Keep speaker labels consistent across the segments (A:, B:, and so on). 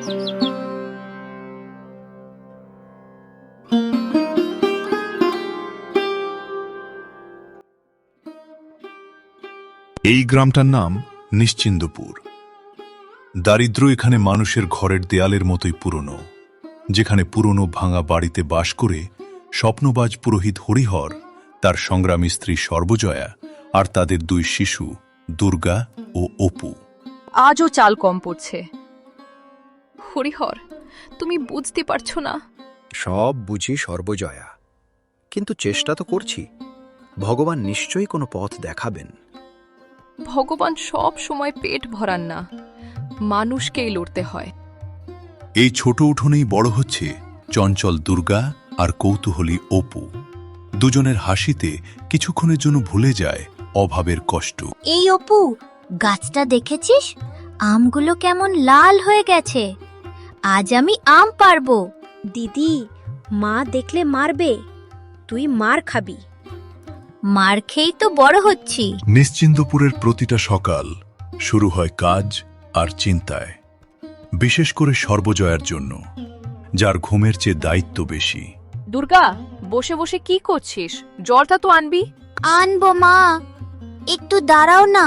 A: এই গ্রামটার নাম নিশ্চিন্দপুর। দারিদ্র এখানে মানুষের ঘরের দেয়ালের মতোই পুরনো, যেখানে পুরনো ভাঙা বাড়িতে বাস করে স্বপ্নবাজ পুরোহিত হরিহর, তার সংগ্রামী স্ত্রী সর্বজয়া আর তাদের দুই শিশু দুর্গা ও অপু।
B: আজও চাল কম পড়ছে। হরিহর, তুমি বুঝতে পারছো না।
C: সব বুঝি সর্বজয়া, কিন্তু চেষ্টা তো করছি। ভগবান নিশ্চয়ই কোনো পথ দেখাবেন।
B: ভগবান সব সময় পেট ভরান না, মানুষকেই লড়তে হয়।
A: এই ছোট উঠোনেই বড় হচ্ছে চঞ্চল দুর্গা আর কৌতূহলী অপু। দুজনের হাসিতে কিছুক্ষণের জন্য ভুলে যায় অভাবের কষ্ট।
D: এই অপু, গাছটা দেখেছিস? আমগুলো কেমন লাল হয়ে গেছে। আজ আমি আম পারবো।
E: দিদি, মা দেখলে মারবে, তুই মার খাবি।
D: মার খেয়েই তো বড় হচ্ছি।
A: নিশ্চিন্দপুরের প্রতিটা সকাল শুরু হয় কাজ আর চিন্তায়, বিশেষ করে সর্বজয়ার জন্য, যার ঘুমের চেয়ে দায়িত্ব বেশি।
B: দুর্গা, বসে বসে কি করছিস? জলটা তো আনবি।
D: আনবো মা, একটু দাঁড়াও না।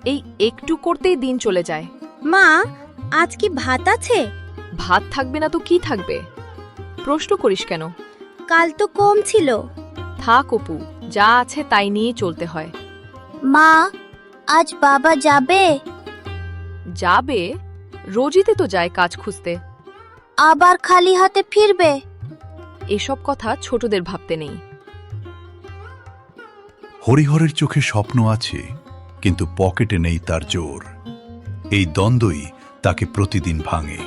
B: এই একটু করতেই দিন চলে যায়।
E: মা, আজ কি ভাত আছে?
B: ভাত থাকবে না তো কি থাকবে? প্রশ্ন করিস কেন?
E: কাল তো কম ছিল।
B: থাক অপু, যা আছে তাই নিয়ে চলতে হয়।
D: মা, আজ বাবা যাবে?
B: যাবে? রোজিতে তো যায় কাজ খুঁজতে।
D: আবার খালি হাতে ফিরবে?
B: এসব কথা ছোটদের ভাবতে নেই।
A: হরিহরের চোখে স্বপ্ন আছে, কিন্তু পকেটে নেই তার জোর। এই দ্বন্দ্বই তাকে প্রতিদিন ভাঙে।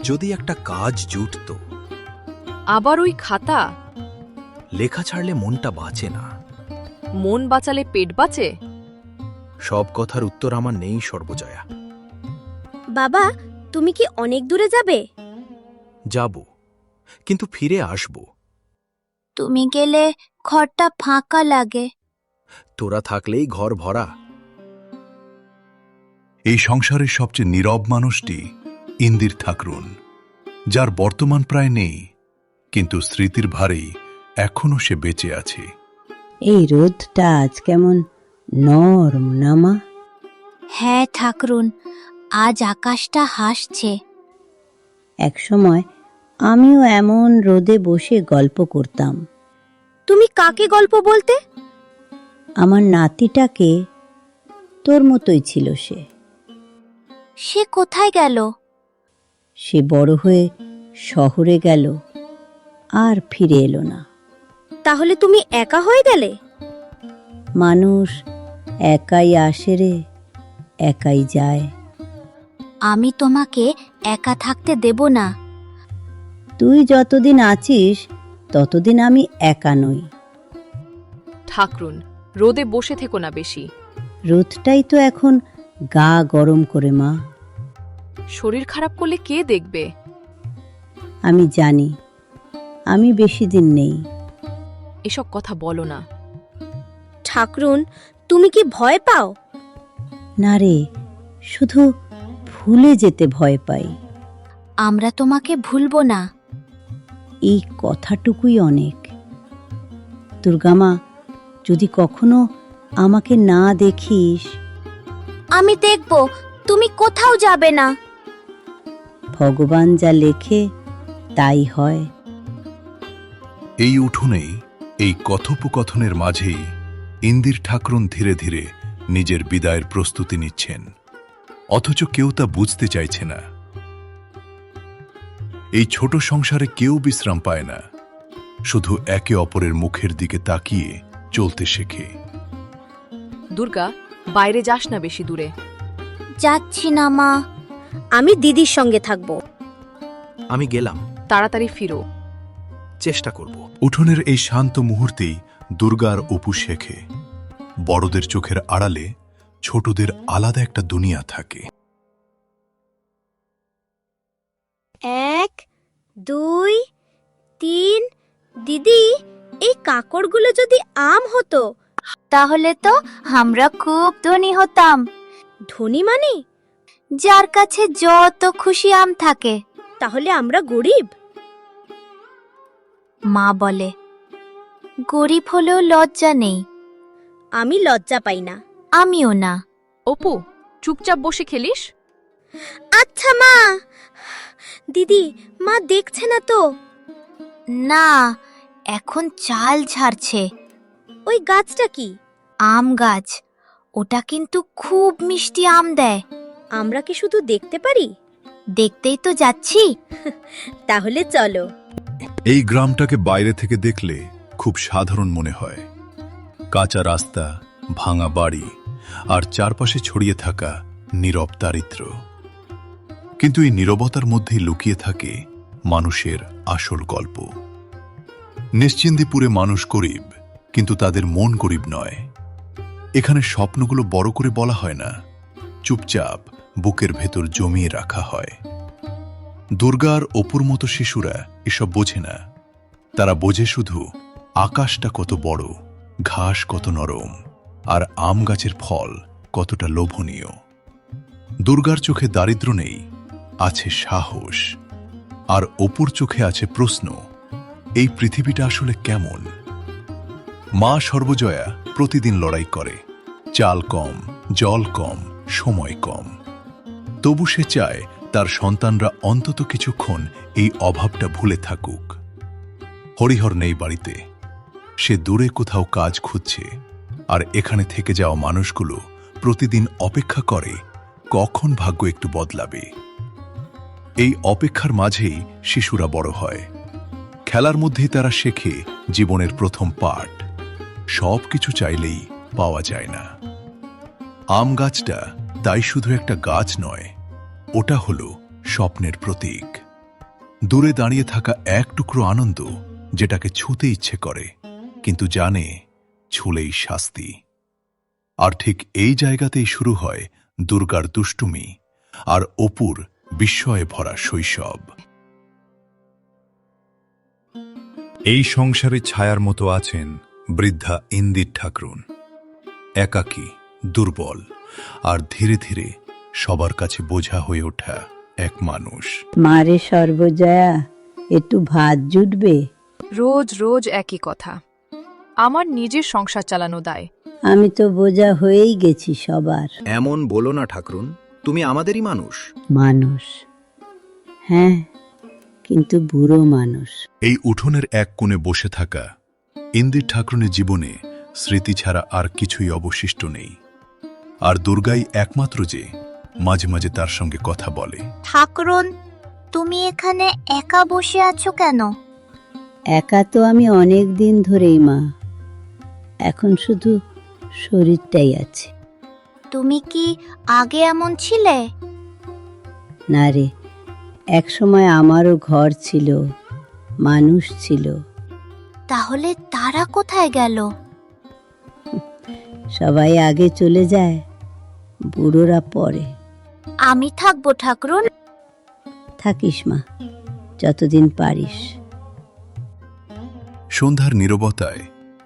C: যদি একটা কাজ জুটত।
B: আবার ওই খাতা?
C: লেখা ছাড়লে মনটা বাঁচে না।
B: মন বাঁচালে পেট বাঁচে?
C: সব কথার উত্তর আমার নেই সর্বজয়া।
E: বাবা, তুমি কি অনেক দূরে যাবে?
C: যাব, কিন্তু ফিরে আসব।
D: তুমি গেলে ঘরটা ফাঁকা লাগে।
C: তোরা থাকলেই ঘর ভরা।
A: এই সংসারের সবচেয়ে নীরব মানুষটি ইন্দির ঠাকরুন, যার বর্তমান প্রায় নেই, কিন্তু স্মৃতির ভারেই এখনো সে বেঁচে আছে।
F: এই রোদটা আজ কেমন নরম না মা?
D: হ্যাঁ ঠাকরুন, আজ আকাশটা হাসছে।
F: একসময় আমিও এমন রোদে বসে গল্প করতাম।
E: তুমি কাকে গল্প বলতে?
F: আমার নাতিটাকে। তোর মতোই ছিল সে।
D: সে কোথায় গেল?
F: সে বড় হয়ে শহরে গেল, আর ফিরে এলো না।
E: তাহলে তুমি একা হয়ে গেলে?
F: মানুষ একাই আসে রে, একাই যায়।
D: আমি তোমাকে একা থাকতে দেব না।
F: তুই যতদিন আছিস ততদিন আমি একা নই।
B: ঠাকরুন, রোদে বসে থেকো না বেশি।
F: রোদটাই তো এখন গা গরম করে মা।
B: শরীর খারাপ করলে কে দেখবে?
F: আমি জানি, আমি বেশি দিন নেই।
B: এসব কথা বলো না।
E: ঠাকরুন, তুমি কি ভয় পাও?
F: না রে, শুধু ভুলে যেতে ভয় পাই।
D: আমরা তোমাকে ভুলবো না।
F: এই কথাটুকুই অনেক। দুর্গামা, যদি কখনো আমাকে না দেখিস।
D: আমি দেখব, তুমি কোথাও যাবে না।
F: ভগবান যা লেখে তাই হয়।
A: এই উঠোনেই, এই কথোপকথনের মাঝেই ইন্দির ঠাকরুন ধীরে ধীরে নিজের বিদায়ের প্রস্তুতি নিচ্ছেন, অথচ কেউ তা বুঝতে চাইছে না। এই ছোট সংসারে কেউ বিশ্রাম পায় না, শুধু একে অপরের মুখের দিকে তাকিয়ে চলতে শেখে।
B: দুর্গা, বাইরে যাস না বেশি দূরে।
D: যাচ্ছি না মা।
E: আমি দিদির সঙ্গে থাকবো।
C: আমি গেলাম।
B: তাড়াতাড়ি ফিরো।
C: চেষ্টা করব।
A: উঠোনের এই শান্ত মুহূর্তেই দুর্গা আর অপু শেখে, বড়দের চোখের আড়ালে ছোটদের আলাদা একটা দুনিয়া থাকে।
E: 1, 2, 3। দিদি, এই কাকড়গুলো যদি আম হতো।
D: তাহলে তো আমরা খুব ধনী হতাম।
E: ধনী মানে?
D: যার কাছে যত খুশি আম থাকে।
E: তাহলে আমরা গরিব?
D: মা বলে, গরিব হলেও লজ্জা নেই।
E: আমি লজ্জা পাই না।
D: আমিও না।
B: অপু, চুপচাপ বসে খেলিস।
E: আচ্ছা মা। দিদি, মা দেখছে না তো?
D: না, এখন চাল ঝাড়ছে।
E: ওই গাছটা কি?
D: আম গাছ। ওটা কিন্তু খুব মিষ্টি আম দেয়।
E: আমরা কি শুধু দেখতে পারি?
D: দেখতেই তো যাচ্ছি।
E: তাহলে চলো।
A: এই গ্রামটাকে বাইরে থেকে দেখলে খুব সাধারণ মনে হয়। কাঁচা রাস্তা, ভাঙা বাড়ি আর চারপাশে ছড়িয়ে থাকা নীরব দারিদ্র্য। কিন্তু এই নীরবতার মধ্যেই লুকিয়ে থাকে মানুষের আসল গল্প। নিশ্চিন্দিপুরে মানুষ গরিব, কিন্তু তাদের মন গরিব নয়। এখানে স্বপ্নগুলো বড় করে বলা হয় না, চুপচাপ বুকের ভেতর জমিয়ে রাখা হয়। দুর্গার অপুর মতো শিশুরা এসব বোঝে না। তারা বোঝে শুধু আকাশটা কত বড়, ঘাস কত নরম, আর আম গাছের ফল কতটা লোভনীয়। দুর্গার চোখে দারিদ্র নেই, আছে সাহস। আর অপুর চোখে আছে প্রশ্ন, এই পৃথিবীটা আসলে কেমন? মা সর্বজয়া প্রতিদিন লড়াই করে। চাল কম, জল কম, সময় কম। তবু সে চায় তার সন্তানরা অন্তত কিছুক্ষণ এই অভাবটা ভুলে থাকুক। হরিহর নেই বাড়িতে, সে দূরে কোথাও কাজ খুঁজছে। আর এখানে থেকে যাওয়া মানুষগুলো প্রতিদিন অপেক্ষা করে কখন ভাগ্য একটু বদলাবে। এই অপেক্ষার মাঝেই শিশুরা বড় হয়। খেলার মধ্যেই তারা শেখে জীবনের প্রথম পাঠ। সব কিছু চাইলেই পাওয়া যায় না। আম গাছটা তাই শুধু একটা গাছ নয়, ওটা হলো স্বপ্নের প্রতীক। দূরে দাঁড়িয়ে থাকা এক টুকরো আনন্দ, যেটাকে ছুঁতে ইচ্ছে করে, কিন্তু জানে ছুলেই শাস্তি। আর ঠিক এই জায়গাতেই শুরু হয় দুর্গার দুষ্টুমি আর অপুর বিস্ময়ে ভরা শৈশব। এই সংসারে ছায়ার মতো আছেন বৃদ্ধা ইন্দির ঠাকরুন। একাকী, দুর্বল আর ধীরে ধীরে সবার কাছে বোঝা হয়ে ওঠা এক মানুষ।
F: মারে সর্বজয়া, একটু ভাত জুটবে?
B: রোজ রোজ একই কথা। আমার নিজের সংসার চালানো দায়।
F: আমি তো বোঝা হয়েই গেছি সবার।
C: এমন বলো না ঠাকরুন, তুমি আমাদেরই মানুষ।
F: মানুষ, হ্যাঁ, কিন্তু বুড়ো মানুষ।
A: এই উঠোনের এক কোণে বসে থাকা ইন্দির ঠাকরুনের জীবনে স্মৃতি ছাড়া আর কিছুই অবশিষ্ট নেই। আর দুর্গাই একমাত্র যে মাঝে মাঝে তার সঙ্গে কথা বলে।
D: ঠাকরুন, তুমি এখানে একা বসে আছো কেন?
F: একা তো আমি অনেক দিন ধরেই মা, এখন শুধু শরীরটাই আছে।
D: তুমি কি আগে এমন ছিলে?
F: না রে, এক সময় আমারও ঘর ছিল, মানুষ ছিল।
D: তাহলে তারা কোথায় গেল?
F: সবাই আগে চলে যায়, বুড়োরা পরে।
D: আমি থাকবো ঠাকরুন।
F: থাকিস মা, যতদিন পারিস।
A: সন্ধ্যার নীরবতায়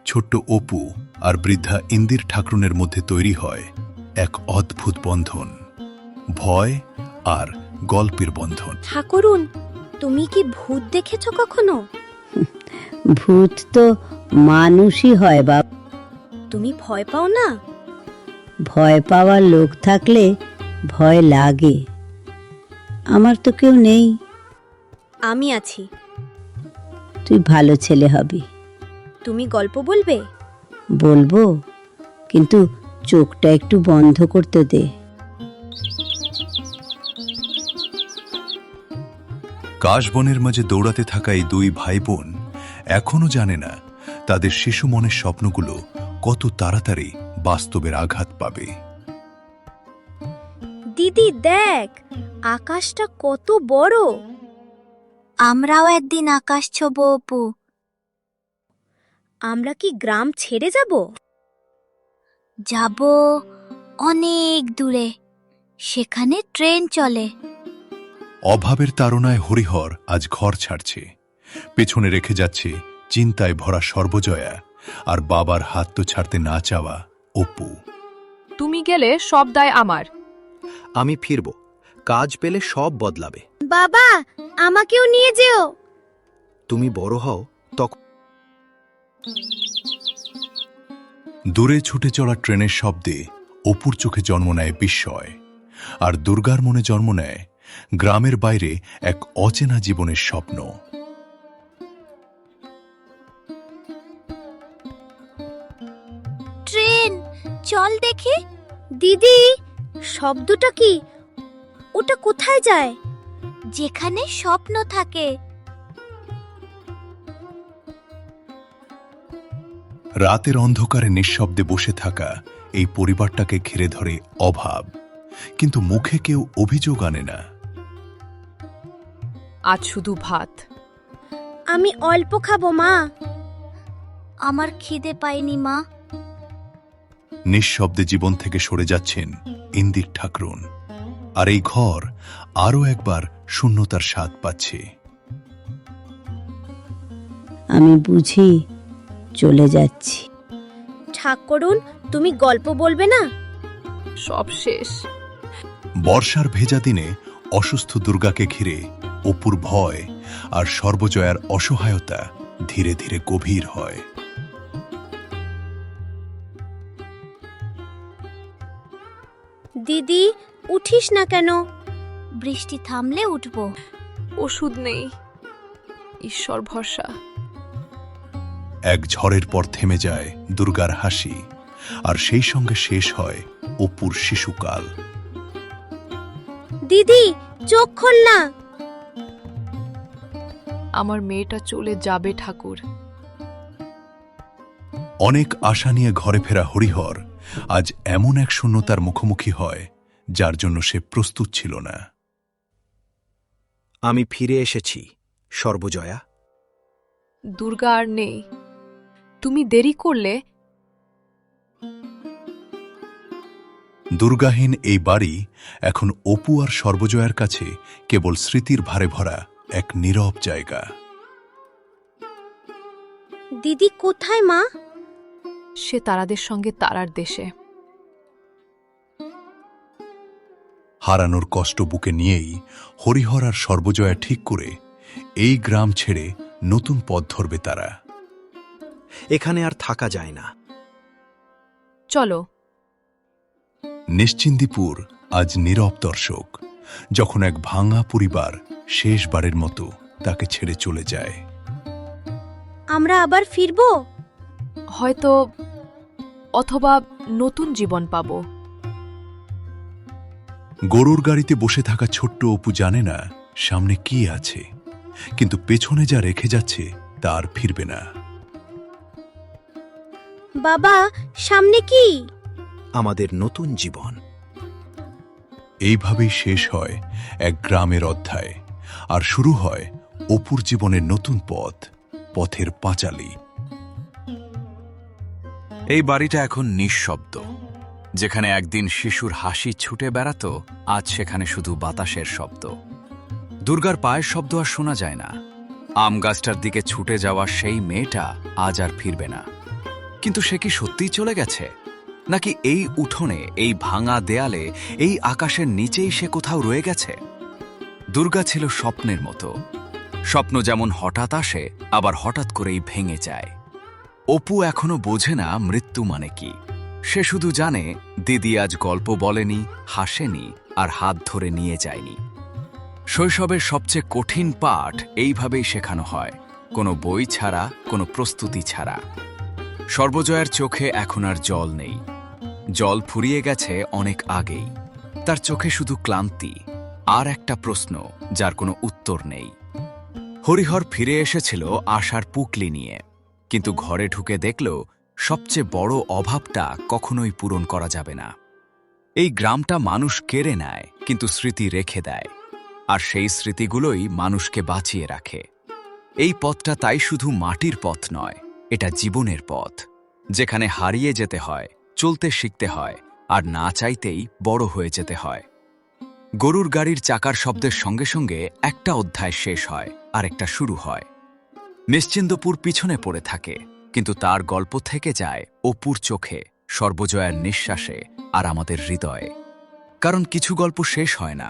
A: ছোট্ট অপু আর বৃদ্ধা ইন্দির ঠাকরুনের মধ্যে তৈরি হয় এক অদ্ভুত বন্ধন, ভয় আর গল্পের বন্ধন।
E: ঠাকুরুন, তুমি কি ভূত দেখেছো কখনো?
F: ভূত তো মানুষই হয় বাবা।
E: তুমি ভয় পাও না?
F: ভয় পাওয়ার লোক থাকলে ভয় লাগে। আমার তো কেউ নেই।
E: আমি আছি।
F: তুই ভালো ছেলে হবি।
E: তুমি গল্প বলবে?
F: বলবো, কিন্তু চোখটা একটু বন্ধ করতে দে।
A: কাশবনের মাঝে দৌড়াতে থাকা এই দুই ভাই বোন এখনো জানে না তাদের শিশু মনের স্বপ্নগুলো কত তাড়াতাড়ি বাস্তবের আঘাত পাবে।
E: দিদি দেখ, আকাশটা কত বড়।
D: আমরাও একদিন আকাশ ছোবো অপু।
E: আমরা কি গ্রাম ছেড়ে যাব?
D: যাব অনেক দূরে, সেখানে ট্রেন চলে।
A: অভাবের তাড়নায় হরিহর আজ ঘর ছাড়ছে। পেছনে রেখে যাচ্ছে চিন্তায় ভরা সর্বজয়া আর বাবার হাত তো ছাড়তে না চাওয়া অপু।
B: তুমি গেলে সব দায় আমার।
C: আমি ফিরব, কাজ পেলে সব বদলাবে।
E: বাবা, আমাকেও নিয়ে যেও।
C: তুমি বড় হও তখন।
A: দূরে ছুটে চলা ট্রেনের শব্দে অপুর চোখে জন্ম নেয় বিস্ময়, আর দুর্গার মনে জন্ম নেয় গ্রামের বাইরে এক অচেনা জীবনের স্বপ্ন।
D: ট্রেন, চল দেখি।
E: দিদি, শব্দটা কি? ওটা কোথায় যায়?
D: যেখানে স্বপ্ন থাকে।
A: রাতের অন্ধকারে নিঃশব্দে বসে থাকা এই পরিবারটাকে ঘিরে ধরে অভাব, কিন্তু মুখে কেউ অভিযোগ আনে না।
B: আজ শুধু ভাত।
E: আমি অল্প খাবো মা।
D: আমার খিদে পায়নি মা।
A: নিঃশব্দে জীবন থেকে সরে যাচ্ছেন ইন্দির ঠাকরুন, আর এই ঘর আরও একবার শূন্যতার স্বাদ পাচ্ছে।
F: আমি বুঝি চলে যাচ্ছি।
E: ঠাকুরুন, তুমি গল্প বলবে না?
B: সব শেষ।
A: বর্ষার ভেজা দিনে অসুস্থ দুর্গাকে ঘিরে অপুর ভয় আর সর্বজয়ার অসহায়তা ধীরে ধীরে গভীর হয়।
E: দিদি, উঠিস না কেন?
D: বৃষ্টি থামলে উঠবো।
B: ওষুধ নেই, ঈশ্বর ভরসা।
A: এক ঝড়ের পর থেমে যায় দুর্গার হাসি, আর সেই সঙ্গে শেষ হয় অপুর শিশুকাল।
E: দিদি, চোখ খোল না।
B: আমার মেয়েটা চলে যাবে ঠাকুর।
A: অনেক আশা নিয়ে ঘরে ফেরা হরিহর আজ এমন এক শূন্যতার মুখোমুখি হয় যার জন্য সে প্রস্তুত ছিল না।
C: আমি ফিরে এসেছি, সর্বজয়া।
B: দুর্গা আর নেই। তুমি দেরি করলে।
A: দুর্গাহীন এই বাড়ি এখন অপু আর সর্বজয়ার কাছে কেবল স্মৃতির ভারে ভরা এক নীরব জায়গা।
E: দিদি কোথায় মা?
B: সে তারাদের সঙ্গে তারার দেশে।
A: হারানোর কষ্ট বুকে নিয়েই হরিহর আর সর্বজয়া ঠিক করে এই গ্রাম ছেড়ে নতুন পথ ধরবে তারা।
C: এখানে আর থাকা যায় না।
B: চলো।
A: নিশ্চিন্দিপুর আজ নীরব দর্শক, যখন এক ভাঙা পরিবার শেষবারের মতো তাকে ছেড়ে চলে যায়।
E: আমরা আবার ফিরবো?
B: হয়তো, অথবা নতুন জীবন পাব।
A: গরুর গাড়িতে বসে থাকা ছোট্ট অপু জানে না সামনে কি আছে, কিন্তু পেছনে যা রেখে যাচ্ছে তা আর ফিরবে না।
E: বাবা, সামনে কি?
C: আমাদের নতুন জীবন।
A: এইভাবেই শেষ হয় এক গ্রামের অধ্যায়, আর শুরু হয় অপুর জীবনের নতুন পথ, পথের পাঁচালী।
G: এই বাড়িটা এখন নিঃশব্দ। যেখানে একদিন শিশুর হাসি ছুটে বেড়াতো, আজ সেখানে শুধু বাতাসের শব্দ। দুর্গার পায়ের শব্দ আর শোনা যায় না। আম গাছটার দিকে ছুটে যাওয়া সেই মেয়েটা আজ আর ফিরবে না। কিন্তু সে কি সত্যিই চলে গেছে, নাকি এই উঠোনে, এই ভাঙা দেয়ালে, এই আকাশের নিচেই সে কোথাও রয়ে গেছে? দুর্গা ছিল স্বপ্নের মতো। স্বপ্ন যেমন হঠাৎ আসে, আবার হঠাৎ করেই ভেঙে যায়। অপু এখনো বোঝে না মৃত্যু মানে কি। সে শুধু জানে দিদি আজ গল্প বলেনি, হাসেনি, আর হাত ধরে নিয়ে যায়নি। শৈশবের সবচেয়ে কঠিন পাঠ এইভাবেই শেখানো হয়, কোনো বই ছাড়া, কোনো প্রস্তুতি ছাড়া। সর্বজয়ার চোখে এখন আর জল নেই। জল ফুরিয়ে গেছে অনেক আগেই। তার চোখে শুধু ক্লান্তি আর একটা প্রশ্ন যার কোনো উত্তর নেই। হরিহর ফিরে এসেছিল আশার পুকলি নিয়ে, কিন্তু ঘরে ঢুকে দেখল সবচেয়ে বড় অভাবটা কখনোই পূরণ করা যাবে না। এই গ্রামটা মানুষ কেড়ে নেয়, কিন্তু স্মৃতি রেখে দেয়, আর সেই স্মৃতিগুলোই মানুষকে বাঁচিয়ে রাখে। এই পথটা তাই শুধু মাটির পথ নয়, এটা জীবনের পথ, যেখানে হারিয়ে যেতে হয়, চলতে শিখতে হয়, আর না চাইতেই বড় হয়ে যেতে হয়। গরুর গাড়ির চাকার শব্দের সঙ্গে সঙ্গে একটা অধ্যায় শেষ হয়, আর একটা শুরু হয়। নিশ্চিন্দপুর পিছনে পড়ে থাকে, কিন্তু তার গল্প থেকে যায় অপুর চোখে, সর্বজয়ার নিঃশ্বাসে, আর আমাদের হৃদয়ে। কারণ কিছু গল্প শেষ হয় না,